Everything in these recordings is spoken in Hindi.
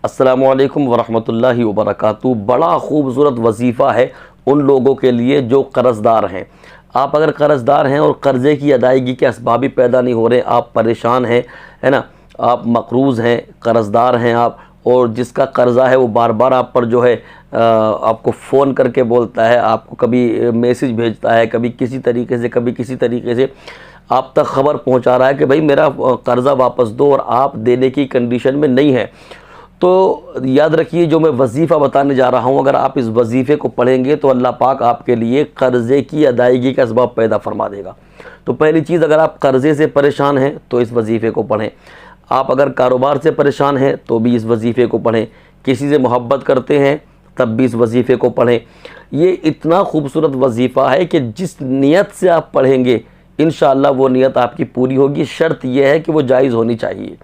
अस्सलामु अलैकुम वरहमतुल्लाहि वबरकातुहू। बड़ा खूबसूरत वजीफ़ा है उन लोगों के लिए जो कर्ज़दार हैं। आप अगर कर्ज़दार हैं और कर्ज़े की अदायगी के असबाब पैदा नहीं हो रहे, आप परेशान हैं, है ना, आप मकरूज़ हैं, कर्ज़दार हैं आप, और जिसका कर्ज़ा है वो बार बार आप पर जो है आपको फ़ोन करके बोलता है, आपको कभी मैसेज भेजता है, कभी किसी तरीके से कभी किसी तरीके से आप तक ख़बर पहुंचा रहा है कि भाई मेरा कर्ज़ा वापस दो, और आप देने की कंडीशन में नहीं है, तो याद रखिए जो मैं वजीफ़ा बताने जा रहा हूँ, अगर आप इस वजीफ़े को पढ़ेंगे तो अल्लाह पाक आपके लिए कर्ज़े की अदायगी का असबाब पैदा फरमा देगा। तो पहली चीज़, अगर आप कर्ज़े से परेशान हैं तो इस वजीफ़े को पढ़ें। आप अगर कारोबार से परेशान हैं तो भी इस वजीफ़े को पढ़ें। किसी से मोहब्बत करते हैं तब भी इस वजीफ़े को पढ़ें। ये इतना खूबसूरत वजीफ़ा है कि जिस नीयत से आप पढ़ेंगे इंशाअल्लाह वो नीयत आपकी पूरी होगी। शर्त यह है कि वो जायज़ होनी चाहिए,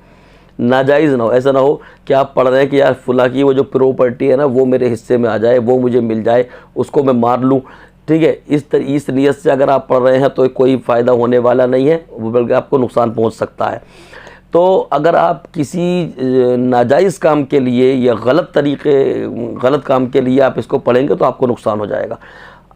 नाजायज़ ना हो। ऐसा ना हो कि आप पढ़ रहे हैं कि यार फुला की वो जो प्रॉपर्टी है ना वो मेरे हिस्से में आ जाए, वो मुझे मिल जाए, उसको मैं मार लूँ। ठीक है, इस नीयत से अगर आप पढ़ रहे हैं तो कोई फ़ायदा होने वाला नहीं है, बल्कि आपको नुकसान पहुंच सकता है। तो अगर आप किसी नाजायज़ काम के लिए या गलत काम के लिए आप इसको पढ़ेंगे तो आपको नुकसान हो जाएगा।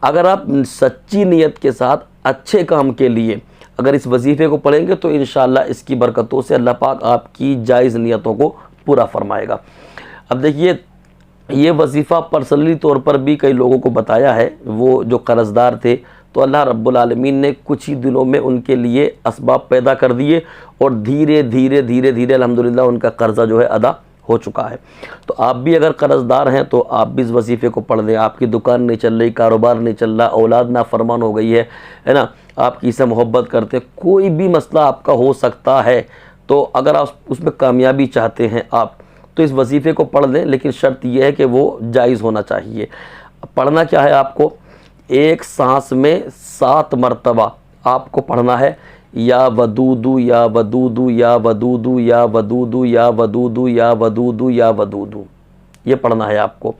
अगर आप सच्ची नीयत के साथ अच्छे काम के लिए अगर इस वजीफ़े को पढ़ेंगे तो इंशाअल्लाह इसकी बरकतों से अल्लाह पाक आपकी जायज़ नियतों को पूरा फरमाएगा। अब देखिए, ये वजीफ़ा पर्सनली तौर पर भी कई लोगों को बताया है, वो जो कर्ज़दार थे, तो अल्लाह रब्बुल आलमीन ने कुछ ही दिनों में उनके लिए असबाब पैदा कर दिए और धीरे धीरे अल्हम्दुलिल्लाह उनका कर्ज़ा जो है अदा हो चुका है। तो आप भी अगर कर्ज़दार हैं तो आप भी इस वजीफ़े को पढ़ लें। आपकी दुकान नहीं चल रही, कारोबार नहीं चल रहा, औलाद नाफरमान हो गई है ना, आप किसी से मोहब्बत करते, कोई भी मसला आपका हो सकता है, तो अगर आप उसमें कामयाबी चाहते हैं आप तो इस वजीफ़े को पढ़ लें। लेकिन शर्त यह है कि वो जायज़ होना चाहिए। पढ़ना क्या है, आपको एक सांस में 7 मरतबा आपको पढ़ना है, या वदूदू या वदूदू या वदूदू या वदूदू या वदूदू या वदूदू या वदूदू, ये पढ़ना है आपको।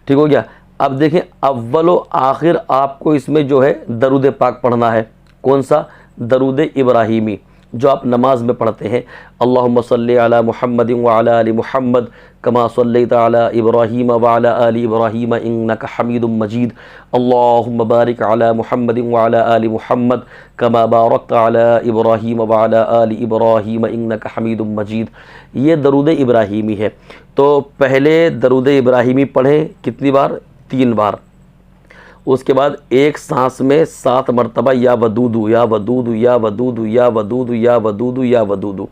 ठीक हो गया। अब देखें, अव्वल व आखिर आपको इसमें जो है दरूद पाक पढ़ना है। कौन सा? दरूद इब्राहीमी, जो आप नमाज में पढ़ते हैं। अल्लाहुम्मा सल्ली अला मुहम्मदिन व अला आलि मुहम्मद कमा सल्लैता अला इब्राहीम व अला आलि इब्राहीम इन्नका हमीदुम मजीद। अल्लाहुम्मा बारिक अला मुहम्मदिन व अला आलि मुहम्मद कमा बारकता अला इब्राहीम व अला आलि इब्राहीम इन्नका हमीदुम मजीद। ये दरूद इब्राहीमी है। तो पहले दरूद इब्राहीमी पढ़ें, कितनी बार? 3 बार। उसके बाद एक सांस में 7 मरतबा या वदूदू या वदूदू या वदूदू या वदूदू या वदूदू या वदूदू,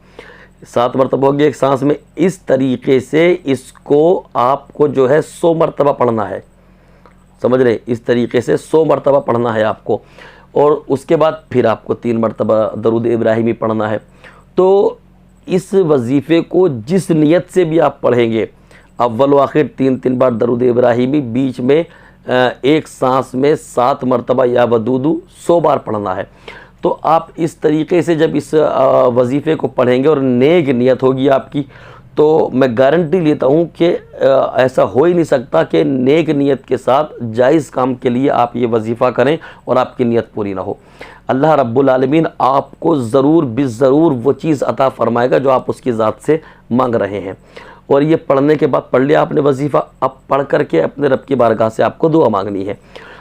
7 मरतबा हो गया एक सांस में। इस तरीके से इसको आपको जो है 100 मरतबा पढ़ना है, समझ रहे? इस तरीके से 100 मरतबा पढ़ना है आपको। और उसके बाद फिर आपको 3 मरतबा दरूद इब्राहीमी पढ़ना है। तो इस वजीफ़े को जिस नियत से भी आप पढ़ेंगे, अव्वल व आखिर 3 बार दरूद इब्राहीमी, बीच में एक सांस में 7 मरतबा या वदूदू 100 बार पढ़ना है। तो आप इस तरीके से जब इस वजीफ़े को पढ़ेंगे और नेक नियत होगी आपकी, तो मैं गारंटी लेता हूँ कि ऐसा हो ही नहीं सकता कि नेक नियत के साथ जायज़ काम के लिए आप ये वजीफ़ा करें और आपकी नियत पूरी ना हो। अल्लाह रब्बुल आलमीन आपको ज़रूर बिज़रूर वो चीज़ अता फ़रमाएगा जो आप उसकी ज़ात से मांग रहे हैं। और ये पढ़ने के बाद, पढ़ लिया आपने वजीफ़ा, अब पढ़ करके अपने रब की बारगाह से आपको दुआ मांगनी है।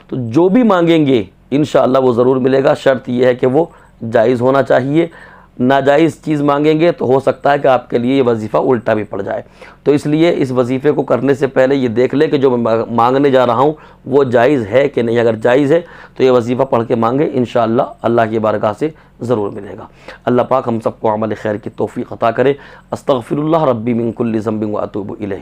तो जो भी मांगेंगे इंशाअल्लाह वो ज़रूर मिलेगा। शर्त यह है कि वो जायज़ होना चाहिए। नाजायज़ चीज़ मांगेंगे तो हो सकता है कि आपके लिए ये वजीफ़ा उल्टा भी पड़ जाए। तो इसलिए इस वजीफ़े को करने से पहले ये देख ले कि जो मैं मांगने जा रहा हूँ वो जायज़ है कि नहीं। अगर जायज़ है तो ये वजीफ़ा पढ़ के मांगे, इंशाअल्लाह अल्लाह की बारगाह से ज़रूर मिलेगा। अल्लाह पाक हम सबको अमल खैर की तौफ़ीक़ अता करे। अस्तग़फ़िरुल्लाह रब्बी मिन कुल्लि ज़ंबिन व अतूबु इलैह।